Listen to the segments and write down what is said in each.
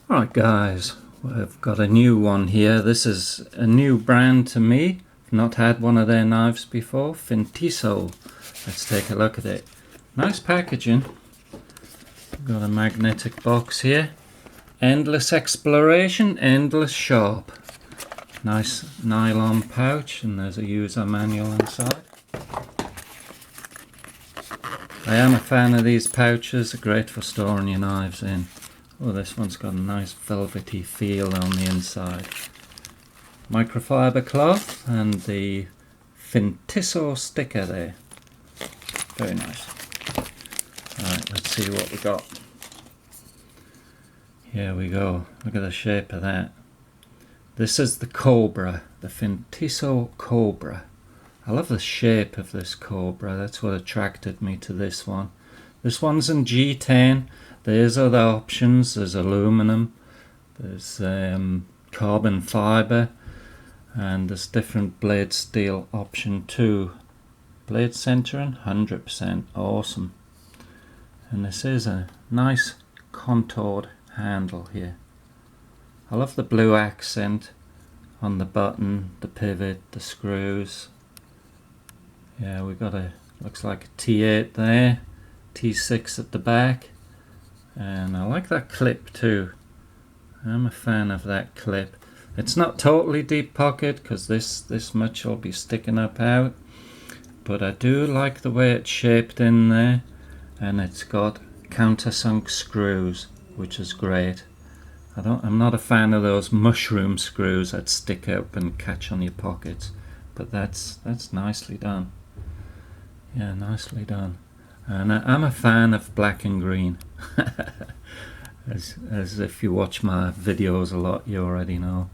Alright guys, we've got a new one here. This is a new brand to me. I've not had one of their knives before. FINTISO. Let's take a look at it. Nice packaging. Got a magnetic box here. Endless exploration, endless sharp. Nice nylon pouch, and there's a user manual inside. I am a fan of these pouches. They're great for storing your knives in. Oh, this one's got a nice velvety feel on the inside. Microfiber cloth and the FINTISO sticker there. Very nice. Alright, let's see what we got. Here we go. Look at the shape of that. This is the Cobra, the FINTISO Cobra. I love the shape of this Cobra. That's what attracted me to this one. This one's in G10. There's other options. There's aluminum, there's carbon fiber, and there's different blade steel option too. Blade centering, 100% awesome. And this is a nice contoured handle here. I love the blue accent on the button, the pivot, the screws. Yeah, we got a, looks like a T8 there, T6 at the back. And I like that clip too. I'm a fan of that clip. It's not totally deep pocket because this much will be sticking up out, but I do like the way it's shaped in there, and it's got countersunk screws, which is great. I'm not a fan of those mushroom screws that stick up and catch on your pockets, but that's nicely done. Yeah, nicely done. And I'm a fan of black and green. as if you watch my videos a lot, you already know.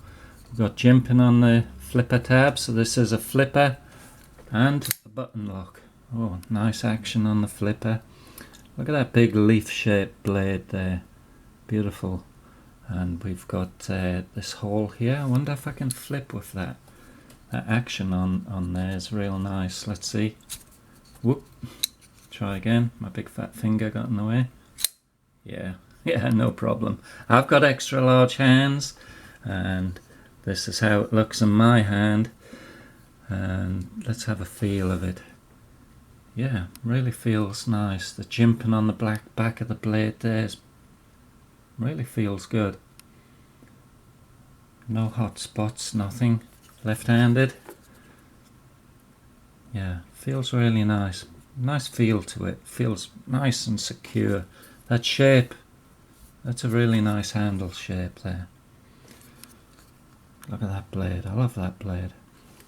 We've got jimping on the flipper tab, so this is a flipper and a button lock. Oh, nice action on the flipper. Look at that big leaf shaped blade there. Beautiful. And we've got this hole here. I wonder if I can flip with that. That action on there is real nice. Let's see. Whoop. Try again. My big fat finger got in the way. Yeah, no problem. I've got extra large hands, and this is how it looks in my hand. And let's have a feel of it. Yeah, really feels nice. The jimping on the black back of the blade there really feels good. No hot spots, nothing. Left-handed. Yeah, feels really nice. Nice feel to it. Feels nice and secure. That shape, that's a really nice handle shape there. Look at that blade. I love that blade.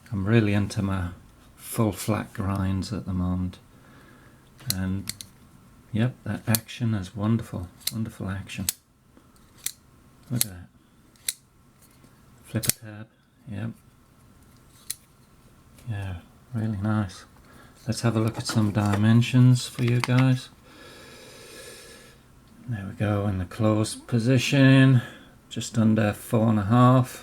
I'm really into my full flat grinds at the moment. And yep, that action is wonderful. Wonderful action. Look at that. Flipper tab. Yep. Yeah, really nice. Let's have a look at some dimensions for you guys. There we go, in the closed position, just under 4.5.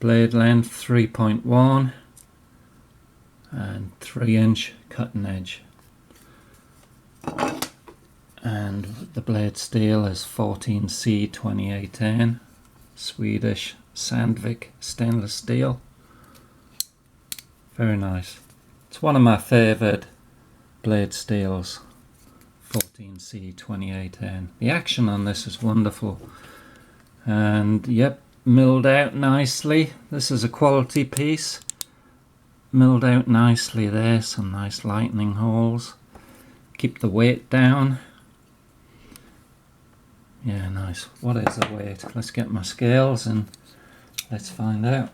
Blade length 3.1 and 3-inch cutting edge. And the blade steel is 14C28N, Swedish Sandvik stainless steel. Very nice. It's one of my favourite blade steels, 14C28N. The action on this is wonderful. And yep, milled out nicely. This is a quality piece. Milled out nicely there, some nice lightning holes. Keep the weight down. Yeah, nice. What is the weight? Let's get my scales and let's find out.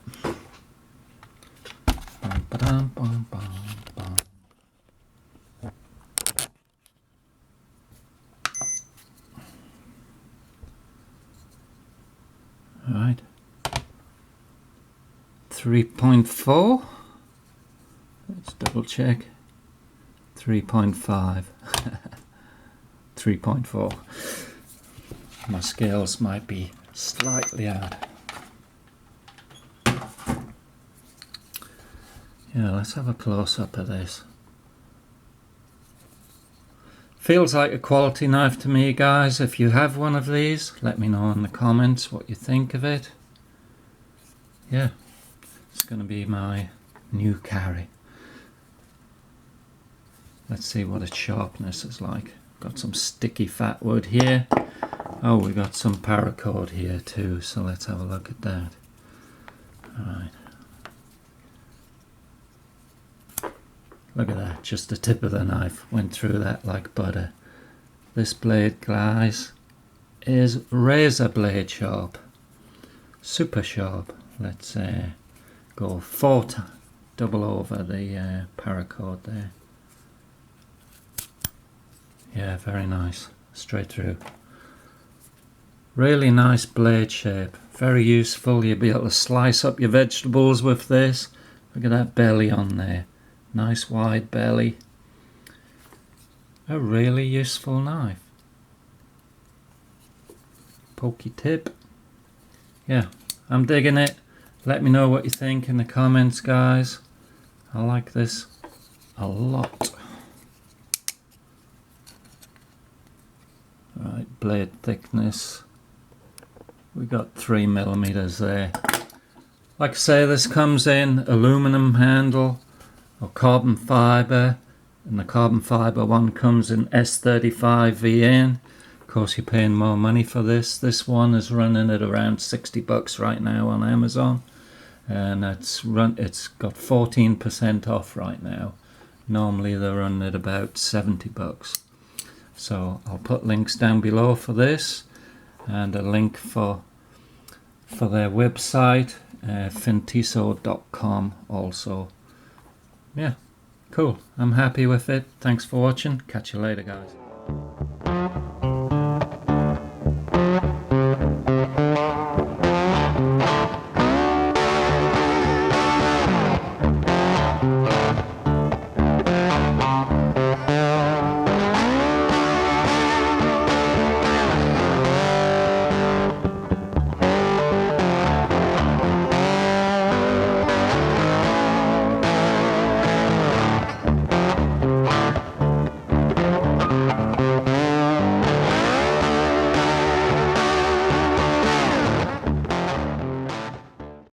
Alright. 3.4. Let's double check. 3.5. 3.4. My scales might be slightly out. Yeah, let's have a close-up of this. Feels like a quality knife to me, guys. If you have one of these, let me know in the comments what you think of it. Yeah, it's going to be my new carry. Let's see what its sharpness is like. Got some sticky fat wood here. Oh, we got some paracord here too, so let's have a look at that. Alright. Look at that, just the tip of the knife went through that like butter. This blade, guys, is razor blade sharp. Super sharp. Let's go double over the paracord there. Yeah, very nice. Straight through. Really nice blade shape. Very useful. You'll be able to slice up your vegetables with this. Look at that belly on there. Nice wide belly. A really useful knife. Pokey tip. Yeah, I'm digging it. Let me know what you think in the comments, guys. I like this a lot. Right, blade thickness. We got 3mm there. Like I say, this comes in aluminum handle or carbon fibre, and the carbon fibre one comes in S35 VN. Of course, you're paying more money for this. This one is running at around $60 right now on Amazon, and it's got 14% off right now. Normally they're running at about $70. So I'll put links down below for this, and a link for their website, fintiso.com also. Yeah, cool. I'm happy with it. Thanks for watching. Catch you later, guys.